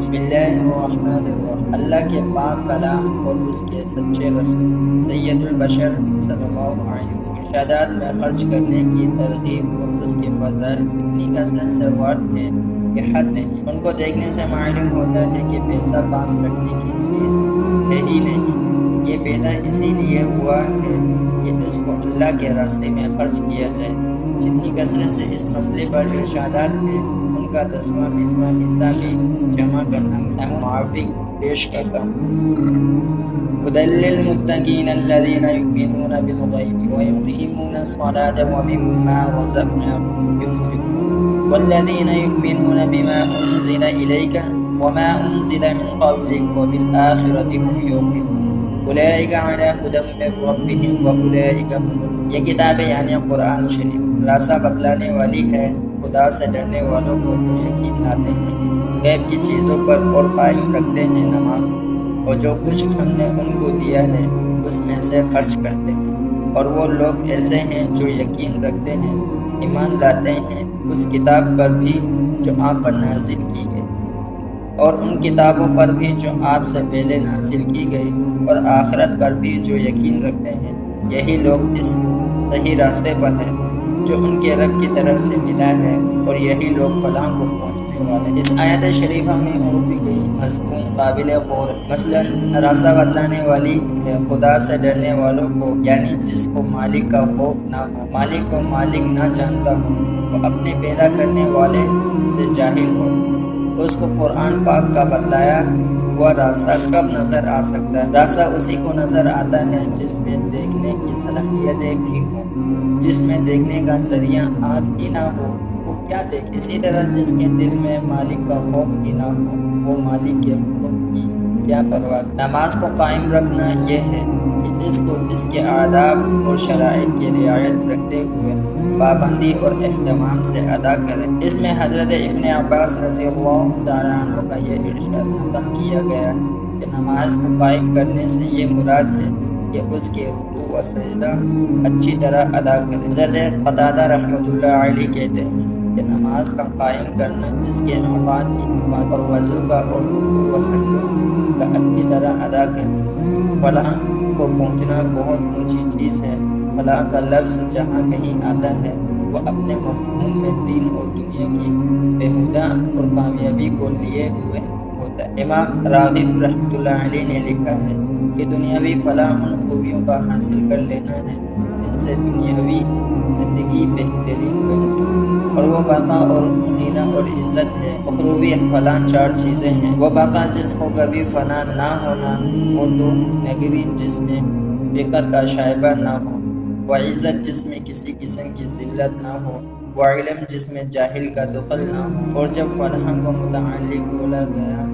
بسم اللہ الرحمن الرحیم۔ اللہ کے پاک کلام اور اس کے سچے رسول سید البشر صلی اللہ علیہ وسلم ارشادات میں خرچ کرنے کی ترغیب اور اس کے فضائل اتنی کثرت سے وارد ہے کہ حد نہیں۔ ان کو دیکھنے سے معلوم ہوتا ہے کہ پیسہ پاس رکھنے کی چیز ہے ہی نہیں۔ یہ پیدا اسی لیے ہوا ہے کہ اس کو اللہ کے راستے میں خرچ کیا جائے۔ جتنی کثرت سے اس مسئلے پر ارشادات ہیں، ان کا 10واں 20واں حصہ بھی جمع کرنا موافق پیش کرتا ہوں۔ هدى للمتقين الذين يؤمنون بالغيب ويقيمون الصلاة ومما رزقناهم ينفقون والذين يؤمنون بما أنزل إليك وما أنزل من قبلك وبالآخرة هم يوقنون أولئك على هدى من ربهم وأولئك هم۔ یہ کتاب یعنی قرآن شریف راستہ بتلانے والی ہے خدا سے ڈرنے والوں کو جو یقین لاتے ہیں غیب کی چیزوں پر اور قائم رکھتے ہیں نماز اور جو کچھ ہم نے ان کو دیا ہے اس میں سے خرچ کرتے ہیں، اور وہ لوگ ایسے ہیں جو یقین رکھتے ہیں، ایمان لاتے ہیں اس کتاب پر بھی جو آپ پر نازل کی گئی اور ان کتابوں پر بھی جو آپ سے پہلے نازل کی گئی اور آخرت پر بھی جو یقین رکھتے ہیں، یہی لوگ اس صحیح راستے پر ہیں جو ان کے رب کی طرف سے ملا ہے، اور یہی لوگ فلاح کو پہنچنے والے۔ اس آیت شریفہ میں اور بھی کئی مضمون قابل غور ہے۔ مثلا راستہ بتلانے والی ہے خدا سے ڈرنے والوں کو، یعنی جس کو مالک کا خوف نہ ہو، مالک کو مالک نہ جانتا ہو، وہ اپنے پیدا کرنے والے سے جاہل ہو، اس کو قرآن پاک کا بتلایا ہوا راستہ کب نظر آ سکتا ہے؟ راستہ اسی کو نظر آتا ہے جس میں دیکھنے کی صلاحیتیں بھی ہوں۔ جس میں دیکھنے کا ذریعہ آنکھ ہی نہ ہو وہ کیا دیکھے؟ اسی طرح جس کے دل میں مالک کا خوف ہی نہ ہو وہ مالک کے حکم کی کیا پرواہ۔ نماز کو قائم رکھنا یہ ہے کہ اس کو اس کے آداب اور شرائط کی رعایت رکھتے ہوئے پابندی اور اہتمام سے ادا کرے۔ اس میں حضرت ابن عباس رضی اللہ تعالیٰ عنہ کا یہ ارشاد نقل کیا گیا ہے کہ نماز کو قائم کرنے سے یہ مراد ہے کہ اس کے رکوع و سجدہ اچھی طرح ادا کرے۔ حضرت قتادہ رحمۃ اللہ علیہ کہتے ہیں کہ نماز کا قائم کرنا اس کے اوقات کی حفاظت اور وضو کا اور رکوع و سجدوں کا اچھی طرح ادا کرے۔ فلاح کو پہنچنا بہت اونچی چیز ہے۔ فلاح کا لفظ جہاں کہیں آتا ہے وہ اپنے مفہوم میں دین اور دنیا کی بہودہ اور کامیابی کو لیے ہوئے ہوتا ہے۔ امام راغب رحمۃ اللہ علیہ نے لکھا ہے کہ دنیاوی فلاح ان خوبیوں کا حاصل کر لینا ہے جن سے دنیاوی زندگی بہترین بن جائے، اور وہ بقا اور غنیٰ اور عزت ہے۔ اخروی فلاح 4 چیزیں ہیں۔ وہ بقا جس کو کبھی فنا نہ ہونا وہ تو نگری جس میں فکر کا شائبہ نہ ہو، وہ عزت جس میں کسی قسم کی ذلت نہ ہو، وہ علم جس میں جاہل کا دخل نہ ہو۔ اور جب فلاح کو متعلق بولا گیا